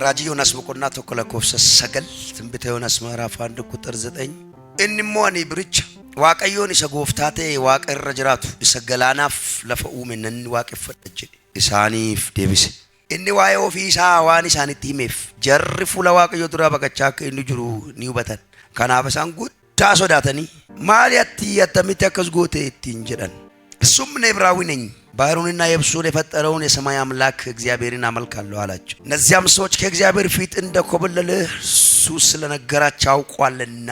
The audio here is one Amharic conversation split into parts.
Raji Yonas boqonnaa tokko lakkoofsa 9 tinbita Yonas ምዕራፍ 1 ቁጥር 9 inni ani biricha waaqayyoon isa gooftaa ta'e waaqa irra jiraatu isa galaanaaf lafa uume nan waaqeffadha jedhe isaaniif deebise inni waa'ee ofii isaa waan isaanitti himeef jarri fuula waaqayyoo dura baqachaa akka inni jiru ni hubatan kanaaf isaan guddaa sodaatanii maali attamitti akkas goote ittiin jedhan sumne ibraawi ነኝ ባይሩንና የብሱን የፈጠረውን የሰማይ አምላክ እግዚአብሔርን አመልካለሁ አላቸው እነዚያም ሰዎች ከእግዚአብሔር ፊት እንደኮበለለ እሱ ስለነገራቸው አውቋልና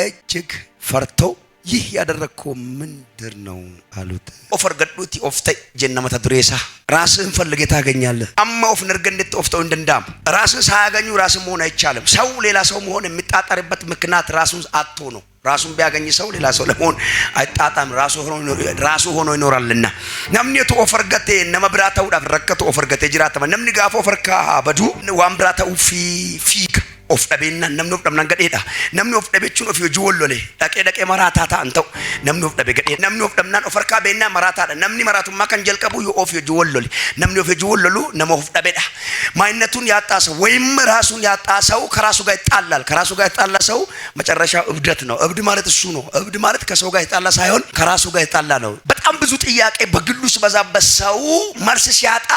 እጅግ ፈርተው ይህ ያደረከው ምንድር ነው አሉት ኦፈርገዱት ኦፍተ ጀነመተ ድሬሳ ራስን ፈልገ ታገኛለህ አማ ኦፍ ነርገንት ኦፍተው እንደንዳም ራስን ሳያገኙ ራስን መሆን አይቻልም ሰው ሌላ ሰው መሆን የሚጣጣርበት ምክንያት ራሱን አጥቶ ነው ራሱን ቢያገኝ ሰው ሌላ ሰው ለመሆን አይጣጣም ራሱ ሆኖ ይኖራልና ነምኔቱ ኦፈርገቴ ነመብራታው ዳፍረከቱ ኦፈርገቴ ጅራተማ ነምኒ ጋፎ ኦፈርካ በዱ ዋምብራታው ፊክ of dhabeenna namni of dhabnaan gadheedha namni of dhabechuun of hojii wallole dhaqee maraataa ta'an ta'u namni of dhabe gadhee namni of dhabnaan of harkaa beennaa maraataadha namni maraatummaa kan jalqabu yoo of hojii wallole namni of hojii wallolu nama of dhabeedha ማይነቱን ያጣሰ ወይም ራሱን ያጣሰው ከራሱ ጋር ይጣላል ከራሱ ጋር ይጣላ ሰው መጨረሻው እብደት ነው እብድ ማለት እሱ ነው እብድ ማለት ከሰው ጋር ይጣላ ሳይሆን ከራሱ ጋር ይጣላ ነው በጣም ብዙ ጥያቄ በግሉስ በዛበት ሰው መልስ ሲያጣ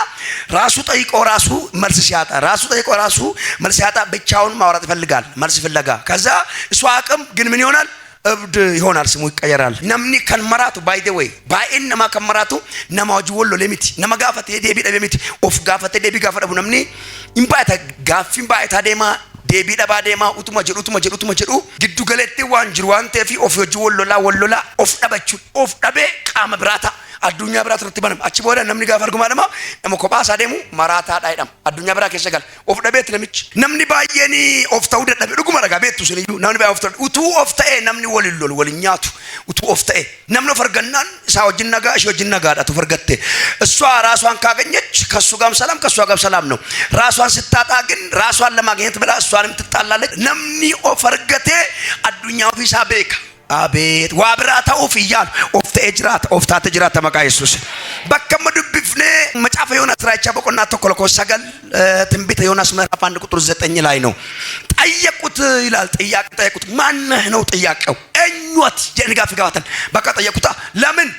ራሱ ጠይቆ ራሱ መልስ ሲያጣ ራሱ ጠይቆ ራሱ መልስ ሲያጣ ብቻውን ማውራት ይፈልጋል መልስ ፍለጋ ከዛ እሱ አቅም ግን ምን ይሆናል እብድ ይሆናል ስሙ ይቀየራል ነምኒ ከመራቱ ባይ ዘ ዌይ ባይን ነማ ከመራቱ ነማውጅ ወሎ ለሚት ነማጋፈተ ዴቢ ደበሚት ኦፍ ጋፈተ ዴቢ ጋፈደ ቡነምኒ ኢምባታ ጋፊን ባይታ ዴማ ዴቢ ደባ ዴማ ኡቱማ ጀዱ ግዱ ገለቴ ዋንጅሩ ዋንቴ ፊ ኦፍ ጆ ወሎላ ኦፍ ደበቹ ኦፍ ደበ ቃመ ብራታ አዱኛ ብራት ረትበንም አቺ ቦዳ ነምኒ ጋፈርጉ ማለማ ነሞ ኮባሳ ደሙ ማራታ ዳይዳም አዱኛ ብራ ከሰጋል ኦፍ ደቤት ለምጭ ነምኒ ባየኒ ኦፍ ተውደ ደብ ዱጉ ማረጋ ቤቱ ስለዩ ነምኒ ባይ ኦፍ ተው ኡቱ ኦፍ ተኤ ነምኒ ወልሎል ወልኛቱ ኡቱ ኦፍ ተኤ ነምኖ ፈርገናን ሳውጅናጋ እሾጅናጋ ዳቱ ፈርገቴ እሷ ራሷን ካገኘች ከሱ ጋም ሰላም ከሷ ጋም ሰላም ነው ራሷን ስታጣ ግን ራሷን ለማግኘት ብላ እሷንም ትጣላለች ነምኒ ኦፈርገቴ አዱኛው ፊሳ ቤካ አቤት ዋብራታው ፍያል ኦፍተ እጅራት ኦፍታ ተጅራት ተመቃ ኢየሱስ በከመዱ ቢፍኔ መጻፈ ዮናስ ራቻ በቆና ተኮልኮ ሰገል ትንቢተ ዮናስ ምዕራፍ 1 ቁጥር 9 ላይ ነው ጠየቁት ይላል ጠየቁት ማነህ ነው ጥያቄው እኞት የንጋፍ ጋዋተን በቃ ጠየቁታ ለምን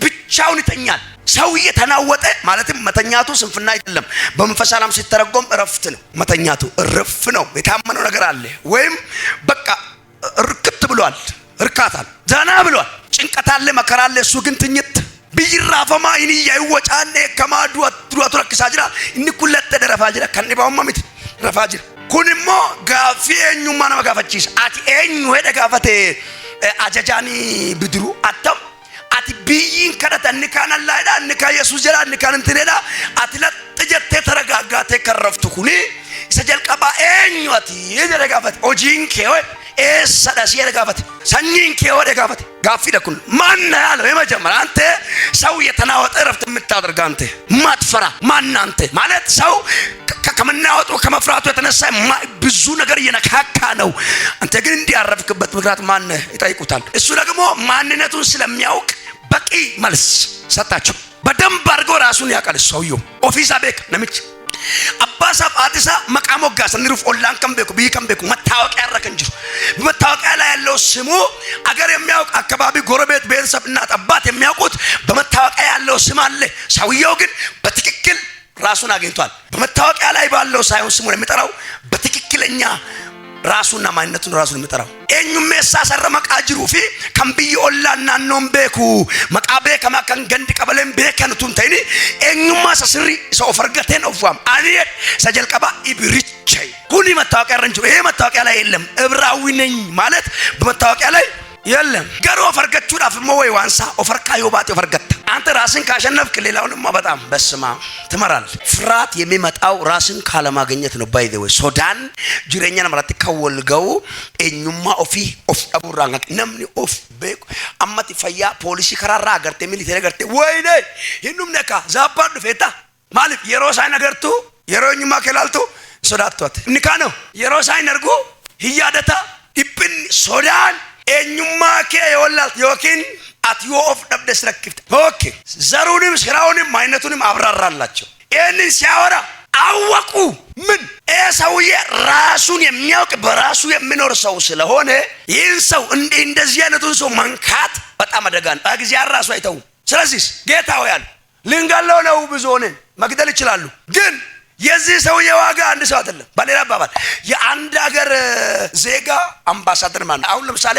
ብቻውን ይተኛል ሰው እየተናወጠ ማለትም መተኛቱ ስንፍና አይደለም በመንፈስ ዓለም ሲተረጎም እረፍት ነው መተኛቱ እረፍ ነው የታመነው ነገር አለ ወይም በቃ እርክት ብሏል እርካታል ዛና ብሏል ጭንቀት አለ መከራ አለ እሱ ግን ትኝት ቢራፈማ ይኒ ያይወጫኔ ከማዱ አትረክሳጅራ እንኩለተ ደረፋጅራ ከንባውማ ምት ረፋጅራ ኩንሞ ጋፊየኙማ ነው ጋፈቺስ አቲ ኤኙ ሄደ ጋፈቴ አጃጃኒ ብድሩ አተም አቲ ቢይን ከረተን ካናላዳ ንካ ኢየሱስ ጀራ ንካን እንትኔዳ አትለጥጀቴ ተረጋጋቴ ከረፍቱ ኩኒ ሰጀልቀባ ኤኙ አቲ የደረጋፈት ኦጂንኬ ወይ ሰዳሲ የደጋፈት ሰኝንኬ ወደ ጋፈት ጋፊ ደኩል ማን ያለው የመጀመሪያ አንተ ሰው የተናወጠ ረፍት የምታደርግ አንተ ማትፈራ ማን አንተ ማለት ሰው ከመናወጡ ከመፍራቱ የተነሳ ብዙ ነገር እየነካካ ነው አንተ ግን እንዲያረፍክበት ምክንያት ማን ይጠይቁታል እሱ ደግሞ ማንነቱን ስለሚያውቅ በቂ መልስ ሰጣቸው በደንብ አድርጎ ራሱን ያውቃል ሰውየው ኦፊሳ ቤክ ነምጭ አባሳ አዲሳ መቃሞጋ ሰንሩፍ ኦላን ከምቤኩ ቢከምቤኩ መታወቂያ ያረከንጅሩ በመታወቂያ ላይ ያለው ስሙ አገር የሚያውቅ አካባቢ ጎረቤት ቤተሰብና አባት የሚያውቁት በመታወቂያ ያለው ስም አለ ሰውየው ግን በትክክል ራሱን አግኝቷል በመታወቂያ ላይ ባለው ሳይሆን ስሙን የሚጠራው በትክክለኛ ራሱና ማንነቱን ራሱን የሚጠራው ኤኙም የሳሰረ መቃጅሩ ፊ ከምብይ ኦላና ኖምቤኩ መቃቤ ከማከን ገንድ ቀበለም ቤከንቱን ተይኒ ኤኙማ ሰስሪ ሰው ፈርገቴን ኦፋም አኒት ሰጀልቀባ ኢብሪቻይ ኩኒ መታወቂያ ረንጁ ይሄ መታወቂያ ላይ የለም እብራዊ ነኝ ማለት በመታወቂያ ላይ የለም ገሮ ፈርገቹ ዳፍሞ ወይ ዋንሳ ኦፈርካ ዮባቴ ፈርገታ አንተ ራስን ካሸነፍክ ሌላውንም በጣም በስማ ትመራል ፍራት የሚመጣው ራስን ካለማግኘት ነው ባይ ዘ ወይ ሶዳን ጅሬኛና ማለት ከወልገው እኙማ ኦፊ ኦፍ አቡራን ነምኒ ኦፍ ቤክ አማቲ ፈያ ፖሊሲ ከራራ አገርቴ ሚሊተሪ አገርቴ ወይኔ ይኑም ነካ ዛባዱ ፌታ ማለት የሮሳይ ነገርቱ የሮኝማ ከላልቱ ሶዳቷት ንካኖ የሮሳይ ነርጉ ህያደታ ኢብን ሶዳን እኙማ ከየወላል ዮኪን አትዮ ኦፍ ደብደስ ረክፍት ኦኬ ዘሩንም ስራውንም ማይነቱንም አብራራላቸው ይሄንን ሲያወራ አወቁ ምን ራሱን የሚያውቅ በራሱ የሚኖር ሰው ስለሆነ ይህን ሰው እንደዚህ አይነቱን ሰው መንካት በጣም አደጋ ነው። እግዚአብሔር ራሱ አይተውም። ስለዚህ ጌታ ሆይ አለ ልንገለው ነው ብዙ ሆነን መግደል ይችላሉ፣ ግን የዚህ ሰው የዋጋ አንድ ሰው አይደለም። በሌላ አባባል የአንድ ሀገር ዜጋ አምባሳደር ማለት አሁን ለምሳሌ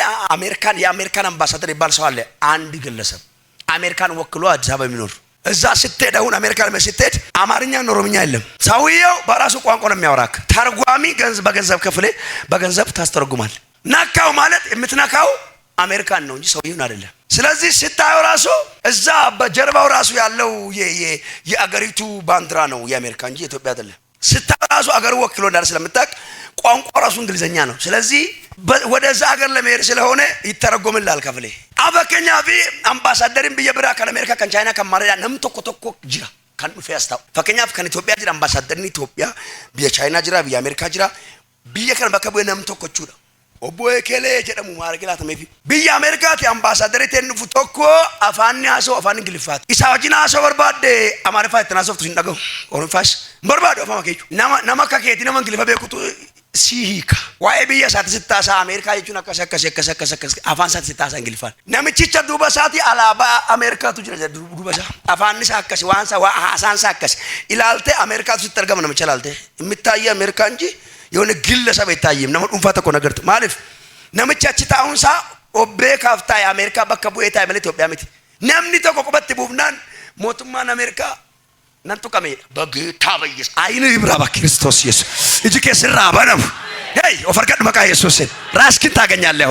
የአሜሪካን አምባሳደር ይባል ሰው አለ። አንድ ግለሰብ አሜሪካን ወክሎ አዲስ አበባ የሚኖር እዛ ስትሄድ አሁን አሜሪካን ስትሄድ አማርኛ ኦሮምኛ የለም። ሰውየው በራሱ ቋንቋ ነው የሚያወራክ። ተርጓሚ በገንዘብ ከፍለ በገንዘብ ታስተረጉማል። ነካው ማለት የምትነካው አሜሪካን ነው እንጂ ሰውየውን አይደለም። ስለዚህ ስታየው ራሱ እዛ በጀርባው ራሱ ያለው የአገሪቱ ባንዲራ ነው የአሜሪካ እንጂ የኢትዮጵያ አይደለም። ስታየው ራሱ አገሩ ወክሎ እንዳለ ስለምታውቅ ቋንቋ ራሱ እንግሊዘኛ ነው። ስለዚህ ወደዛ ሀገር ለመሄድ ስለሆነ ይተረጎምላል ከፍለ አበከኛ ቢ አምባሳደርን በየብራ ከአሜሪካ ከቻይና ከማረዳ ነም ተቆተቆ ጅራ kan dhufe astaa fakkeenyaaf kan Itoophiyaa jira ambaasaaddarni Itoophiyaa biyya Chaayinaa jira biyya Ameerikaa jira biyya kana bakka bu'ee nam tokko jechuudha obbo Ekelee jedhamu maargilaatameefi biyya Ameerikaatti ambaasaaddarri ta'een dhufu tokko afaan haasoo afaan Ingiliffaati isa wajjin haasoo barbaadde Amaariffaa itti haasoftu hin dhagahu Oromofaas barbaadu afaan keechu nama akka keetii nama Ingiliffa beekutu siika waa'ee biyya isaatti sittaasa Ameerikaa jechuun akkas afaan isaatti sittaasa Ingiliffaan namichicha duuba isaatti alaabaa Ameerikaatu jira duuba isaa afaan isaa akkas waan isaa haasaan isaa akkas ilaalte Ameerikaatu sitti argama namicha ilaalte imittaayee Ameerikaa እንጂ የሆነ ግለሰብ አይታይም nama dhuunfaa tokko nagartu maaliif namicha achi taa'uun isaa obbee kaaftaa Ameerikaa bakka bu'ee taa'e malee Itoophiyaa miti namni tokko qubatti buufnaan mootummaan Ameerikaa nantu kame በጌታ በኢየሱስ አይኑ ይብራ በክርስቶስ ኢየሱስ እጅ ከስራ ባነው ሄይ ኦፈርቀድ መቃ ኢየሱስን ራስክን ታገኛለህ።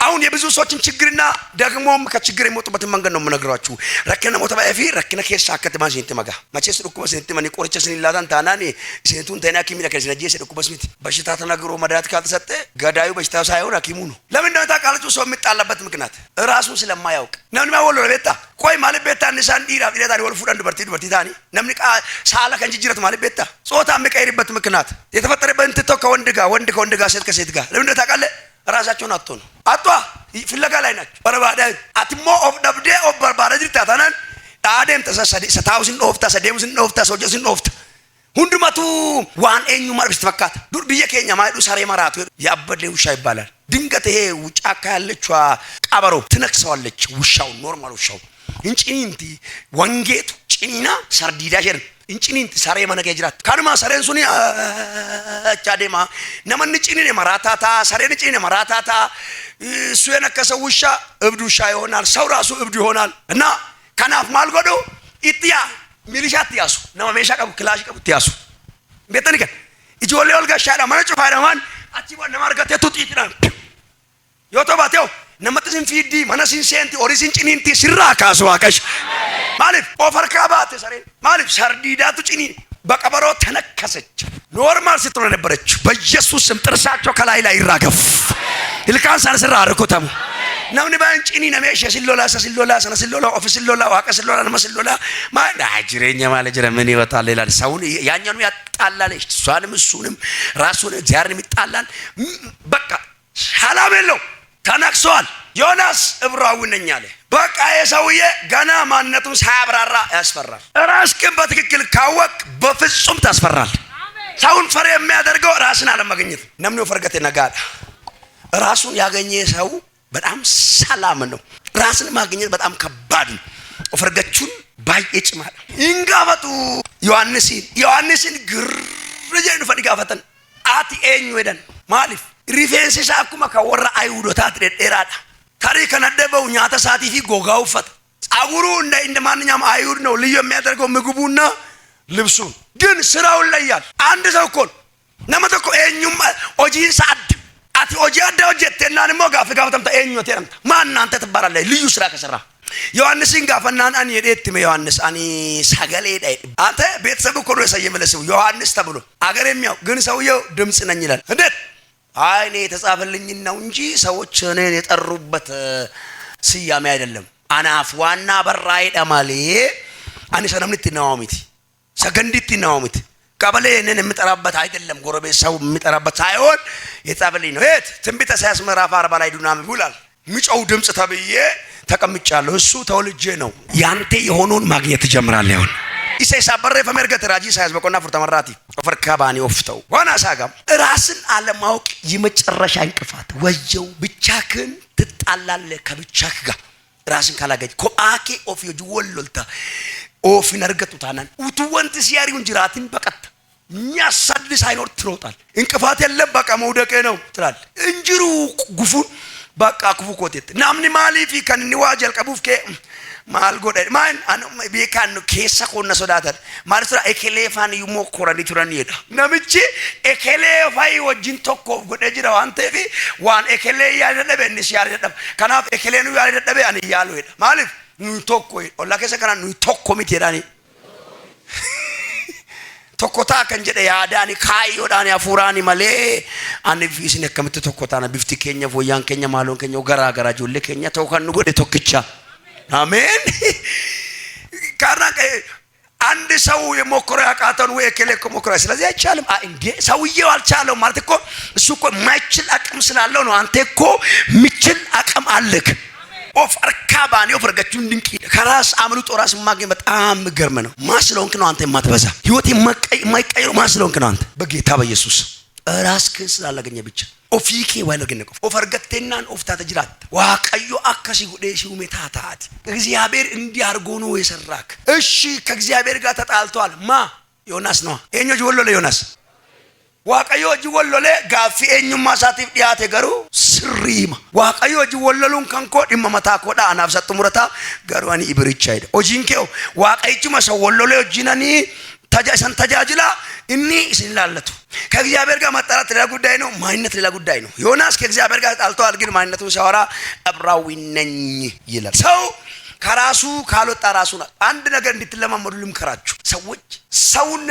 አሁን የብዙ ሰዎችን ችግርና ደግሞም ከችግር የሞቱበት መንገድ ነው የምነግራችሁ። ረከነ ሞተ ባይፊ ረከነ ከሳ ከተማን ሲንት መጋ ማቸስ ዱኩበስ ሲንት ማን ቆርቸስን ይላታን ታናኒ ሲንቱን ተናኪ ሚላ ከዚህ ነጄ ዱኩበስ ሚት በሽታ ተናግሮ መድኃኒት ካልተሰጠ ገዳዩ በሽታው ሳይሆን ሐኪሙ ነው። ለምን ነው ታውቃላችሁ? ሰው የሚጣላበት ምክንያት ራሱን ስለማያውቅ ነምን ማወሎ ለቤታ ቆይ ማለት ቤታ ንሳን ዲራ ዲራታሪ ወልፉ ዳንዱ በርቲ ታኒ ነምን ሳላ ከንጂጅረት ማለት ቤታ ጾታ የሚቀይርበት ምክንያት የተፈጠረበት እንትቶ ከወንድ ጋር ሴት ከሴት ጋር ለምን ነው ታውቃለህ? ራሳቸውን አጥቶ ነው አጥቷ ፍለጋ ላይ ናቸው። በረባዳ አትሞ ኦፍ ደብዴ ኦፍ በርባዳ ድርታ ታናን አደም ተሰሰደ ሰታውስን ኦፍታ ሰደምስን ኦፍታ ሶጀስን ኦፍታ ሁንዱማቱ ዋን ኤኙ ማርብስ ተፈካት ዱር በየከኛ ማይዱ ሳሬ ማራቱ ያበደ ውሻ ይባላል። ድንገት ይሄ ውጫካ ያለችዋ ቀበሮ ትነክሰዋለች ውሻው ኖርማል ውሻው እንጭኒንቲ ወንጌቱ ጭኒና ሰርዲዳ ጀር እንጭኒንቲ ሳሬ ማነገ ጅራት ካንማ ሳሬን ሱኒ አቻዴማ ነመን ጭኒኔ ማራታታ ሳሬን ጭኒኔ ማራታታ እሱ የነከሰው ውሻ እብድ ውሻ ይሆናል። ሰው ራሱ እብድ ይሆናል። እና ከናፍ ማልጎዶ ኢጥያ ሚሊሻት ያሱ ነማ ሜሻ ቀቡ ክላሽ ቀቡ ያሱ ቤተኒከ ኢጆሌ ወልጋ ሻዳ ማነጭ ፋዳማን አቺቦ ነማርጋቴ ቱጢትና ዮቶባቴው ነመጥስን ፊዲ ማነሲን ሴንቲ ኦሪሲን ጭኒንቲ ሲራ ካስዋቀሽ ማለፍ ኦፈርካባት ሰሬ ማለፍ ሰርዲዳቱ ጭኒ በቀበሮ ተነከሰች። ኖርማል ስትሆን ነበረች። በኢየሱስ ስም ጥርሳቸው ከላይ ላይ ይራገፍ ይልካን ሳንሰራ አርኮታሙ ነምን ባንጭኒ ነመሽ ሲሎላ ሰነሲሎላ ኦፊስሎላ ዋቀስሎላ ነመስሎላ ማዳ አጅሬኛ ማለጀረ ምን ይወጣል ይላል። ሰውን ያኛኑ ያጣላል እሷንም እሱንም ራሱን እግዚአብሔርን ይጣላል። በቃ ሰላም የለው ተነክሷል። ዮናስ ዕብራዊ ነኝ አለ። በቃ የሰውዬ ገና ማንነቱን ሳያብራራ ያስፈራል። ራስህን በትክክል ካወቅ በፍጹም ታስፈራል። ሰውን ፈሪ የሚያደርገው ራስን አለማግኘት ነምኑ ፈርገተ ነጋዳ ራሱን ያገኘ ሰው በጣም ሰላም ነው። ራስን ማግኘት በጣም ከባድ ነው። ፈርገቹን ባይጭ ማለት እንጋበጡ ዮሐንስን ግርጀን ፈዲጋፈተን አቲ ኤኝ ወደን ማሊፍ ሪፌንስ ሳኩማ ከወራ አይሁዶታት ደደራዳ ታሪክ ከነደበው ኛታ ሳቲፊ ጎጋው ፈት ጻጉሩ እንደ ማንኛውም አይሁድ ነው። ልዩ የሚያደርገው ምግቡና ልብሱ ግን ስራው ለያል አንድ ሰው እኮ ነመተኮ ኤኙም ኦጂን ሳድ አቲ ኦጂያዳው ጀተናን ሞጋፍ ጋፍተም ተኤኙ ተረም ማን አንተ ትባላለህ ልዩ ስራ ከሰራ ዮሐንስን ጋፈናን አን የዴት ዮሐንስ አኒ ሳገሌ ዳይ አንተ ቤተሰብ እኮ ነው የሰየመለሰው ዮሐንስ ተብሎ አገር የሚያው ግን ሰውየው ድምጽ ነኝ ይላል። እንዴት አይኔ የተጻፈልኝ ነው እንጂ ሰዎች እኔን የጠሩበት ስያሜ አይደለም። አናፍ ዋና በራይ ደማሌ አኒ ሰነምት ነው ሰገንዲት ነው ቀበሌ እኔን የምጠራበት አይደለም። ጎረቤት ሰው የምጠራበት ሳይሆን የጻፈልኝ ነው። እት ትንቢተ ኢሳይያስ ምዕራፍ 40 ላይ ዱናም ይውላል። ምጮው ድምጽ ተብዬ ተቀምጫለሁ። እሱ ተወልጄ ነው ያንተ የሆነውን ማግኘት ጀምራለሁ። isa barreeffame ergate raajii Isaayyaas boqonnaa 40 ኦፈርካ ባኒ ወፍተው ዋና ሳጋም ራስን አለማወቅ የመጨረሻ እንቅፋት ወየው ብቻክን ትጣላለህ ከብቻክ ጋር ራስን ካላገኝ ኮአኬ ኦፍ ወሎልታ ኦፊን አርገቱታናን ውቱወንት ሲያሪውን ጅራትን በቀጥ የሚያሳድ ሳይኖር ትሮጣል እንቅፋት የለም በቃ መውደቄ ነው ትላል እንጅሩ ጉፉን በቃ ክፉ ኮቴት ናምኒ ማሊፊ ከንኒ ዋጀል ቀቡፍከ ማልጎደ ማን አነ ቢካን ኬሳ ኮነ ሶዳታል ማለት ነው ኤኬሌፋን ይሞክራን ይቱራን ይዳ ነምቺ ኤኬሌፋይ ወጅን ቶኮ ጎደ ጅራው አንተ ቢ ዋን ኤኬሌ ያለደበንስ ያለደብ ከናፍ ኤኬሌኑ ያለደበ አን ያሉ ይዳ ማለት ኑ ቶኮ ወላከሰ ከና ኑ ቶኮ ሚቴዳኒ ቶኮታ ከንጀደ ያዳኒ ካዮ ዳኒ አፉራኒ ማሌ አን ቪስነ ከምት ቶኮታና ቢፍቲ ኬኛ ፎያን ኬኛ ማሎን ኬኛ ገራ ገራ ጆለ ኬኛ ተውካን ጎደ ቶክቻ አሜን ካራቀ አንድ ሰው የሞከረ ያቃተን ወይ ከለከ ሞከረ ስለዚህ አይቻልም እንዴ ሰውየው አልቻለው ማለት እኮ እሱ እኮ ማይችል አቅም ስላለው ነው አንተ እኮ ምችል አቅም አለክ ኦፍ አርካባኒ ኦፍ ረጋቹን ድንቂ ከራስ አምልጦ ራስ ማግኘት በጣም ገርም ነው ማስለውንክ ነው አንተ የማትበዛ ህይወት የማይቀየር ማስለውንክ ነው አንተ በጌታ በኢየሱስ ራስክን ስላላገኘ ብቻ ኦፊኬ ወለገነቆ ኦፈርገቴናን ኦፍታተ ጅራት ዋቀዩ አከሲ ጉዴሽው ሜታታት እግዚአብሔር እንዲያርጎ ነው የሰራክ እሺ ከእግዚአብሔር ጋር ተጣልቷል ማ ዮናስ ነው እኛው ወሎለ ዮናስ ዋቀዩ ወሎለ ጋፊ እኛማ ሳቲፍ ዲያቴ ገሩ ስሪማ ዋቀዩ ወሎሉን ከንኮ ድመመታ ኮዳ አናፍሰጥ ሙረታ ገሩአኒ ኢብሪቻ አይደ ኦጂንኬው ዋቀይቹ መሰው ወሎለ ኦጂናኒ ተጃጅላ እኒ ሲላለቱ ከእግዚአብሔር ጋር መጣላት ሌላ ጉዳይ ነው ማይነት ሌላ ጉዳይ ነው ዮናስ ከእግዚአብሔር ጋር ተጣልቷል ግን ማይነቱን ሲያወራ ዕብራዊ ነኝ ይላል ሰው ከራሱ ካልወጣ ራሱን አንድ ነገር እንድትለማመዱ ልምከራችሁ ሰዎች ሰውን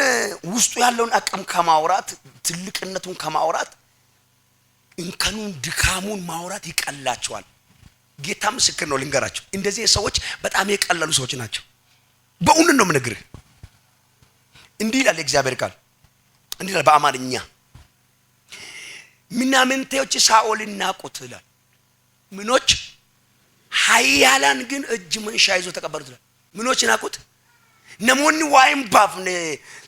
ውስጡ ያለውን አቅም ከማውራት ትልቅነቱን ከማውራት እንከኑን ድካሙን ማውራት ይቀላቸዋል ጌታ ምስክር ነው ልንገራችሁ እንደዚህ ሰዎች በጣም የቀለሉ ሰዎች ናቸው በእውነት ነው የምነግርህ እንዲህ ይላል እግዚአብሔር ቃል እንዲህ ይላል በአማርኛ ምናምንቴዎች ሳኦልን ናቁት ይላል ምኖች ኃያላን ግን እጅ መንሻ ይዞ ተቀበሉት ይላል ምኖች ናቁት ነሞኒ ዋይም ባፍነ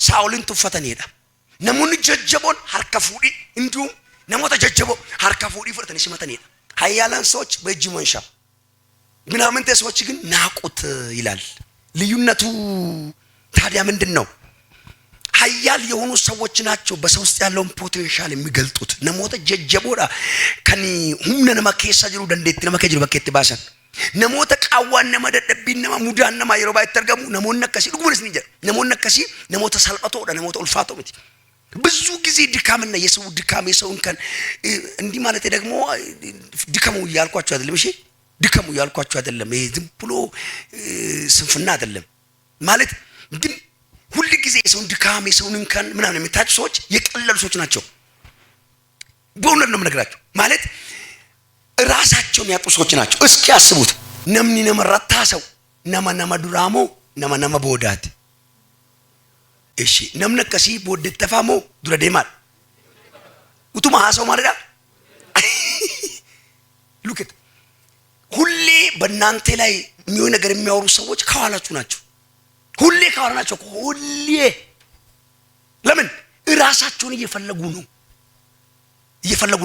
ሳኦልን ተፈተን ሄዳ ነሞኒ ጀጀቦን ሐርከፉዲ እንዲሁም ነሞተ ጀጀቦ ሐርከፉዲ ፍርተን ሲመተን ሄዳ ኃያላን ሰዎች በእጅ መንሻ ምናምንቴ ሰዎች ግን ናቁት ይላል ልዩነቱ ታዲያ ምንድነው ኃያል የሆኑ ሰዎች ናቸው በሰው ውስጥ ያለውን ፖቴንሻል የሚገልጡት ነሞተ ጀጀቦዳ ከኒ ሁምነነ ማከሳ ጅሩ ደንዴት ነማከጅሩ በከት ባሰን ነሞተ ቃዋን ነመደደብን ነሙዳን ነማይሮ ባይተርገሙ ነሞነከሲ ድጉምንስ ንጀ ነሞነከሲ ነሞተ ሰልቀቶ ወደ ነሞተ ኡልፋቶ ምት ብዙ ጊዜ ድካምና የሰው ድካም የሰውን ከን እንዲህ ማለት ደግሞ ድካሙ ያልኳችሁ አይደለም እሺ ድካሙ ያልኳችሁ አይደለም ይሄ ዝም ብሎ ስንፍና አይደለም ማለት ግን ሁሉ ጊዜ የሰውን ድካም የሰውን እንከን ምናምን የሚታጭ ሰዎች የቀለሉ ሰዎች ናቸው በእውነት ነው የምነግራችሁ ማለት ራሳቸውን ያጡ ሰዎች ናቸው እስኪ አስቡት ነምኒ ነመራታ ሰው ነመነመ ዱራሞ ነመነመ ቦዳት እሺ ነምነከሲ ቦደተፋሞ ዱረዴማል ውቱማ ሀሰው ማለዳ ሉክት ሁሌ በእናንተ ላይ የሚሆን ነገር የሚያወሩ ሰዎች ከኋላችሁ ናቸው ሁሌ ካወራናቸው ሁሌ ለምን ራሳቸውን እየፈለጉ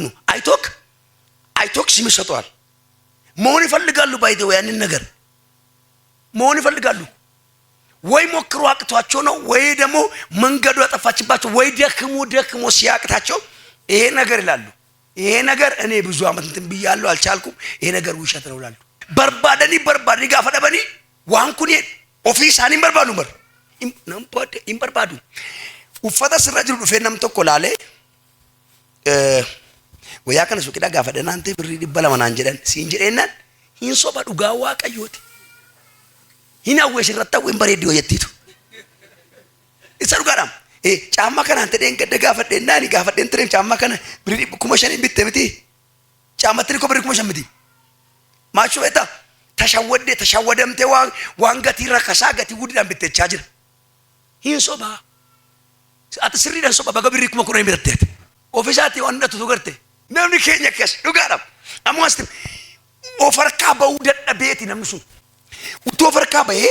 ነው አይቶክ ሲመሰጧል መሆን ይፈልጋሉ ባይደው ያንን ነገር መሆን ይፈልጋሉ ወይ ሞክሩ አቅቷቸው ነው ወይ ደግሞ መንገዱ ያጠፋችባቸው ወይ ደክሞ ሲያቅታቸው ይሄ ነገር ይላሉ ይሄ ነገር እኔ ብዙ አመት እንትን ብያለሁ አልቻልኩም ይሄ ነገር ውሸት ነው ይላሉ በርባደኒ ጋፈደበኒ ዋንኩኒ ኦፊስ አኒ በርባዱ በር ነምፖደ ኢምበርባዱ ኡፈታ ስራጅሩ ዱፌናም ተቆላለ ወያከነ ሱቂዳ ጋፈደና አንተ ብሪ ዲበላማን አንጀደን ሲንጀደናን ሂንሶ ባዱ ጋዋ ቀዮት ሂናው ወሽረታ ወይም በሬዲዮ የቲቱ ይሰሩ ጋራም ጫማ ከና አንተ ደን ገደጋፈደና ኒ ጋፈደን ትሬም ጫማ ከና ብሪ ኩመሸን ቢተምቲ ጫማ ትሪኮ ብሪ ኩመሸን ቢቲ ማቹ በታ ተሻወደምቴ ዋንገቲ ረከሳገቲ ውድዳን ቢተቻጅር ሂንሶባ አትስሪዳን ሶባ በገብሪ ኩመኩሮ የሚረተት ኦፊሳቲ ወንደቱ ተገርተ ነምኒ ከኛከስ ዱጋራም አሞስት ኦፈርካ በውደደ ቤት ነምሱ ኡቶፈርካ በይ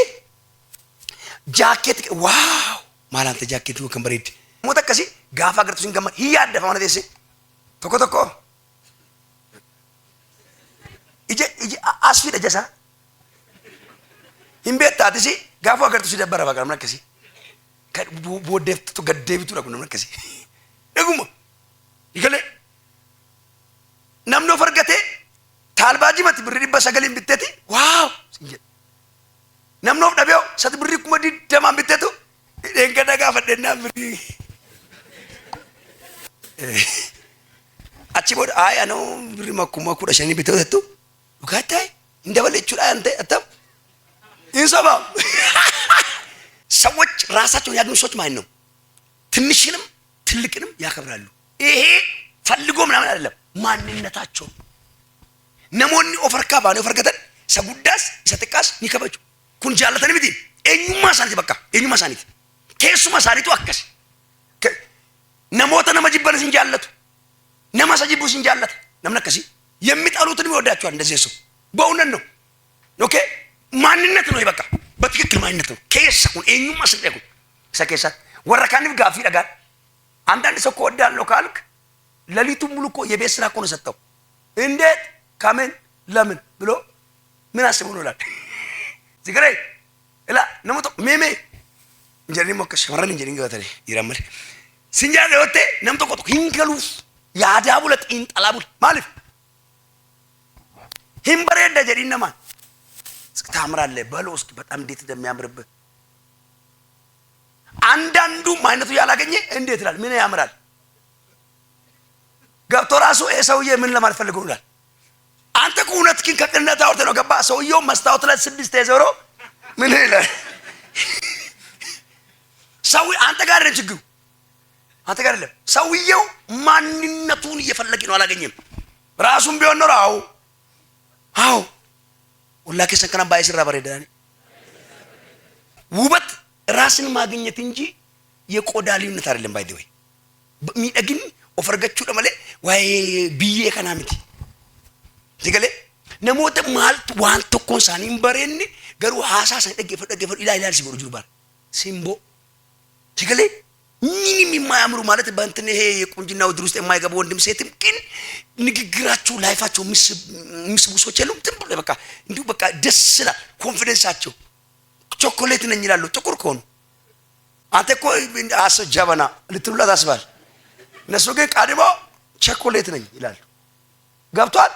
jacket wow malante jacket ko kan bareed mo takkasi gaafa agartu sin gamma hiyadda fa mana desse tokko ije asfida jasa himbetta atisi gaafa agartu si dabbara bagar mana kasi ka bodeftu gaddebitu la kunna kasi deguma igale namno fargate talbaji mati birri basagalin bittati wow namno dabyo sat birri kuma di dama bittatu denga daga fadena birri achi bod ay ano birri makuma kuda shani bittatu ugatay indabale chula ante atam insaba ሰዎች ራሳቸውን ያገኙ ሰዎች ማለት ነው ትንሽንም ትልቅንም ያከብራሉ ይሄ ፈልጎ ምናምን አይደለም ማንነታቸው ነሞኒ ኦፈርካ ባኔ ኦፈርከተን ሰጉዳስ ይሰጥቃስ ንከበቹ ኩን ጃለተን ቢዲ ኤኙማ ሳንቲ በቃ ኤኙማ ሳንቲ ከሱማ ሳሪቱ አከስ ነሞተ ነመጅበን ሲንጃለቱ ነማሰጅቡ ሲንጃለት ነምነከሲ የሚጣሉትን ይወዳቸዋል እንደዚህ ሰው በእውነት ነው ኦኬ ማንነት ነው ይበቃ በትክክል ማንነት ነው ከየሰኩን ኤኙማ ስለኩ ሰከሳ ወረካንፍ ጋፊ ደጋር አንዳንድ ሰው ወዳለው ካልክ ለሊቱ ሙሉ እኮ የቤት ስራ እኮ ነው ሰጠው እንዴት ካመን ለምን ብሎ ምን አስቦ ነው ላል ዝግሬ እላ ነሞቶ ሜሜ እንጀሪ ሞከሽ ወረን እንጀሪ ገበተለ ይራመል ሲንጃለ ወቴ ነምቶ ቆጥ ሂንከሉ ያዳቡለት ኢንጠላቡል ማለት ሂምበሬ ደጀሪነማ ስታምራለ በሎስክ በጣም እንዴት እንደሚያምርብህ አንዳንዱ ማይነቱ ያላገኘ እንዴት ይላል ምን ያምራል ገብቶ ራሱ ሰውዬ ምን ለማለት ፈልገው ይላል አንተ ኩነት ግን ከቅነት አውርተ ነው ገባ ሰውዬው መስታወት ላይ 6 የዞሮ ምን ይላል ሰው አንተ ጋር ነው ችግሩ አንተ ጋር አይደለም ሰውዬው ማንነቱን እየፈለገ ነው አላገኘም ራሱን ቢሆን ነው አው ወላከ ሰከና ባይስራ በረዳኒ ውበት ራስን ማግኘት እንጂ የቆዳ ልዩነት አይደለም ባይደው ሚደግን ኦፈርገቹ ደመለ ወይ ቢዬ ከናምቲ ዝገለ ነሞተ ማልት ዋንተ ኮንሳኒን በረኒ ገሩ ሐሳስ ደገፈ ይላል ሲበሩ ጁርባር ሲምቦ ዝገለ ምንም የማያምሩ ማለት በእንትን ይሄ የቁንጅናው ድር ውስጥ የማይገባ ወንድም ሴትም ግን ንግግራቸው ላይፋቸው ምስቡ ሰዎች የሉም ትምብለ በቃ እንዲሁ በቃ ደስ ይላል ኮንፊደንሳቸው ቾኮሌት ነኝ ይላሉ ጥቁር ከሆኑ አንተ እኮ አሰ ጀበና ልትሉላ ታስባል እነሱ ግን ቃዲሞ ቾኮሌት ነኝ ይላሉ ገብቷል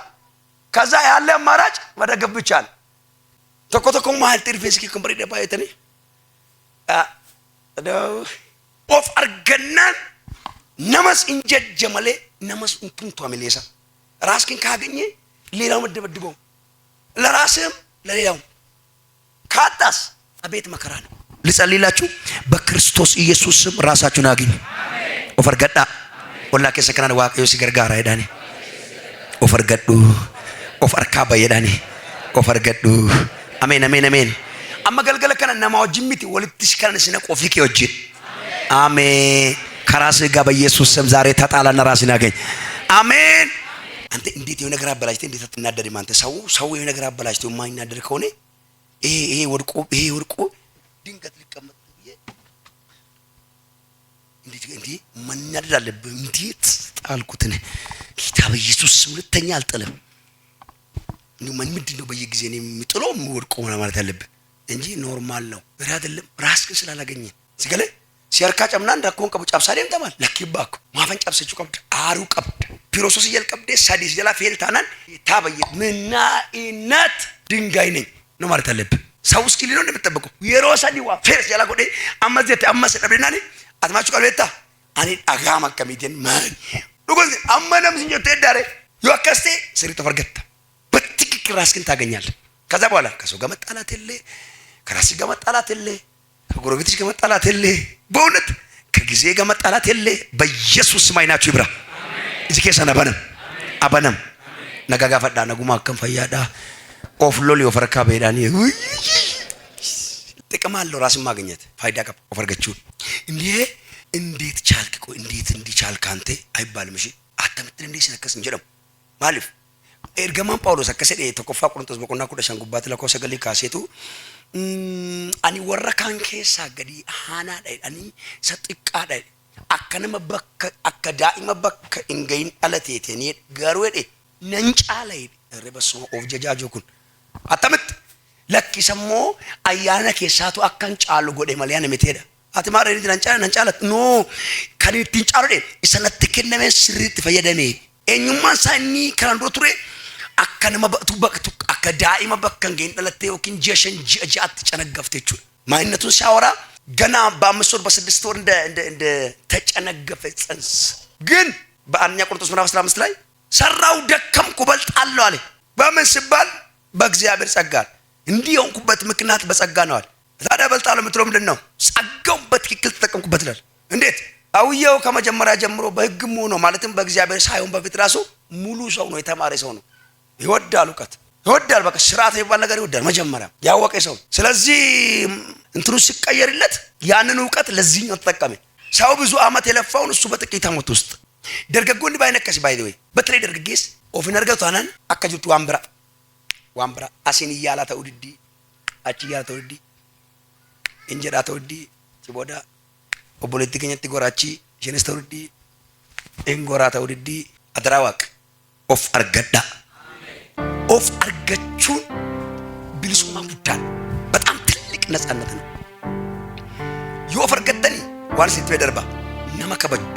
ከዛ ያለ አማራጭ መደገብ ብቻ ነው ተቆተቆ ማል ትርፌስኪ ከምበሪ ደባይተኔ ኦፍ አርገናን ነመስ እንጀጀመለ ነመስ እንቱንቱ አመሌሳ ራስኪን ካገኘ ሌላው መደበድበው ለራስም ለሌላው ካጣስ አቤት መከራ ነው ልጸልይላችሁ በክርስቶስ ኢየሱስ ስም ራሳችሁን አግኙ ኦፍ አርገዳ ወላከ ሰከናን ዋቀዮ ሲገርጋራ ይዳኒ ኦፍ አርገዱ ኦፍ አርካባ ይዳኒ ኦፍ አርገዱ አሜን አሜን አሜን አመገልገለ ከነ ነማው ጅሚቲ ወልትሽ ከነ ሲነ ቆፊክ ይወጂ አሜን ከራስ ጋር በኢየሱስ ስም ዛሬ ተጣላና ራስን ያገኝ አሜን አንተ እንዴት የሆነ ነገር አበላሽተ እንዴት ተናደድ ማንተ ሰው የሆነ ነገር አበላሽተ የማይናደድ ከሆነ ይሄ ወድቆ ድንገት ሊቀመጥ እንዴ መናደድ አለብህ እንዴት ጣልኩትን ጌታ በኢየሱስ ስም ሁለተኛ አልጠለም እንዴ ምንድነው በየጊዜው ነው የሚጥለው ወድቆ ማለት አለብህ እንጂ ኖርማል ነው አይደለም ራስህን ስላላገኘ ሲገለ ሲያርካ ጨምና እንዳኮን ቀብ ጫብሳዴም ተማል ለኪባኩ ማፈን ጫብሰቹ ቀብ አሩ ቀብ ፒሮሶስ ይልቀብደ ሳዲስ ደላ ፌልታናን ታበየ ምና ኢነት ድንጋይ ነኝ ነው ማለት አለብህ ሰው እስኪ ሊኖር እንደምትጠብቀው የሮሳዲዋ ፌርስ ያላ ጎዴ አመዘተ አመሰደብናኒ አትማቹ ቀልቤታ አኔ አጋማ ከሚቴን ማን ዱጎዝ አመነም ሲንጆ ተዳረ ይወከስቴ ስሪቶ ፈርገታ በትክክል ራስህን ታገኛለህ ከዛ በኋላ ከሰው ጋር መጣላት የለ ከራስህ ጋር መጣላት የለ ከጎረቤትሽ ጋር መጣላት የለ በእውነት ከጊዜ ጋር መጣላት የለ በኢየሱስ ስም አይናችሁ ይብራ አሜን እዚህ ከሰና አባናም ነጋጋ ፈዳ ነጉማ ከን ፈያዳ ኦፍሎሊ ኦፈርካ በዳኒ ጥቅማለው ራስን ማግኘት ፋይዳ ከፍ ኦፈርገቹ እንዴት ቻልክ እንዲቻልክ አንተ አይባልም እሺ አተምት እንዴ ሲነከስ እንጀለም ማለፍ ergamaan Phaawulos akka jedhe tokkoffaa Qorontos boqonnaa 15 gubbaatti lakkoofsa 9 kaaseetu ani warra kaan keessaa gadi haanaadha jedhanii isa xiqqaadha akka nama bakka akka daa'ima bakka hin gahin dhalateetanii garuu jedhe nan caala jedhe rebasuma of jajaajuu kun attamitti lakkisammoo ayyaana keessaatu akkan caalu godhe malee ana miteedha ati maara inni nan caala no kan ittiin caalu dhe isa natti kenname sirriitti fayyadame eenyummaan isaa inni kan dura ture akka nama baktu akka daa'ima bakka hin gahin dhalattee yookiin ji'a ja'atti canaggafte jechuudha maayinatuun shaawara ገና በ5 ወር በ6 ወር እንደ ተጨነገፈ ጽንስ ግን በአንደኛ ቆሮንቶስ ምዕራፍ 15 ላይ ሰራው ደከምኩ በልጣለሁ አለ በምን ሲባል በእግዚአብሔር ጸጋ እንዲህ የሆንኩበት ምክንያት በጸጋ ነው አለ ታዲያ በልጣለሁ የምትለው ምንድነው ጸጋው በትክክል ተጠቀምኩበት ይላል እንዴት አውየው ከመጀመሪያ ጀምሮ በሕግም ሆኖ ማለትም በእግዚአብሔር ሳይሆን በፊት ራሱ ሙሉ ሰው ነው የተማረ ሰው ነው ይወዳል ዕውቀት ይወዳል በቃ ስርዓት የሚባል ነገር ይወዳል መጀመሪያ ያወቀ ሰው ስለዚህ እንትኑ ሲቀየርለት ያንን ዕውቀት ለዚህኛው ተጠቀመ ሰው ብዙ አመት የለፋውን እሱ በጥቂት አመት ውስጥ ደርገጎን ባይነከስ ባይ ወይ በትሬ ደርገጌስ ኦፊን አርገቷናን አከጁት ዋምብራ አሲን ይያላ ተውድዲ አቺያ ተውድዲ እንጀራ ተውድዲ ሲቦዳ ኦቦሌቲከኛት ጎራቺ ጀነስ ተውድዲ እንጎራ ተውድዲ አድራዋቅ ኦፍ አርገዳ ኦፍ አርገቹን ቢልሱማ ጉዳን በጣም ትልቅ ነፃነት ነው ዮፈር ገደኒ ዋን ሲት በደርባ ነመከበጁ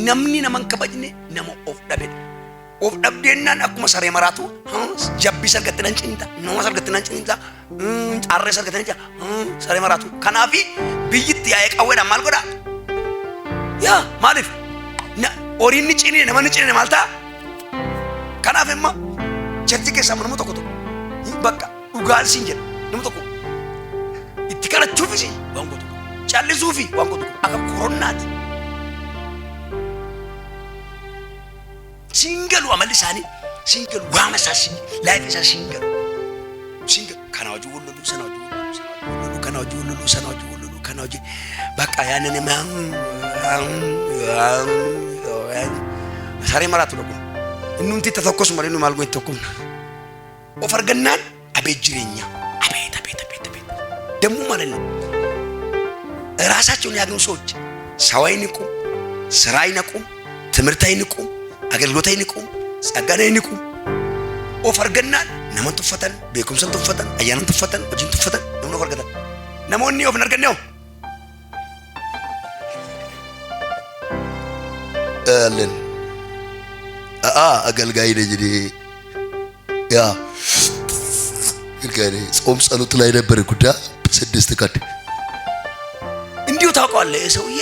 ነምኒ ነመንከበጅኔ ነመ ኦፍ ዳቤና አኩመ ሰሬ መራቱ ጀቢ ሰርገተናን ጭንታ ነው ሰርገተናን ጭንታ አሬ ሰርገተናን ጭንታ ሰሬ መራቱ ከናፊ ብይት ያየቀወዳ ማልጎዳ ያ ማለፍ ኦሪኒ ጭኒ ነመን ጭኒ ማልታ ከናፊማ ቸርቺ ከሰም ነው ተቆቶ በቃ ኡጋል ሲንጀር ነው ተቆ ይትከራቹ ፊሲ ዋንጎቶ ጫልዙፊ ዋንጎቶ አካ ኮሮናት ሲንገሉ አመልሳኒ ሲንገሉ ዋመሳሲ ላይፈሳ ሲንገሉ ከናውጁ ሁሉ ሰናውጁ ከናውጁ በቃ ያንን ሳሬ መራቱ ነው እንንት ተተኮስ ማለት ነው ማልጎ ይተኩም ኦፈርገናን አቤጅሪኛ አቤት ደሙ ማለት ነው ራሳቸውን ያገኙ ሰዎች ሰው አይንቁ ስራ አይንቁ ትምህርት አይንቁ አገልግሎት አይንቁ ጸጋን አይንቁ ኦፈርገናን ነመን ተፈተን በኩምሰን ተፈተን አያንን ተፈተን ወጅን ተፈተን ነው ኦፈርገናን ነሞኒ ኦፈርገናው አለን አገልጋይ ነኝ ያ አገልጋይ ጾም ጸሎት ላይ ነበር ጉዳ 6 ቀን እንዲሁ ታውቃለህ ሰውዬ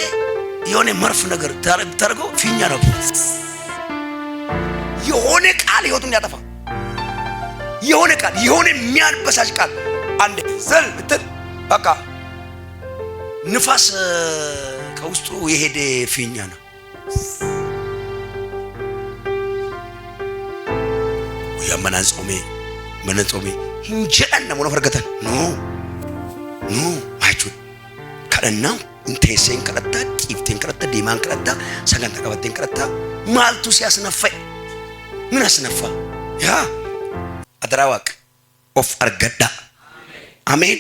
የሆነ መርፍ ነገር ተርገው ፊኛ ነው የሆነ ቃል ህይወቱን ያጠፋ የሆነ ቃል የሆነ የሚያልበሳጭ ቃል አንድ ዘል ብትል በቃ ንፋስ ከውስጡ የሄደ ፊኛ ነው ያመናን ጾሜ እንጀዳን ነው ፈርገተን ኖ ማቹ ከለና እንቴሴን ከረታ ቂፍቴን ከረታ ዲማን ከረታ ሰገንታ ከበቴን ከረታ ማልቱ ሲያስነፋ ምን አስነፋ ያ አድራዋቅ ኦፍ አርገዳ አሜን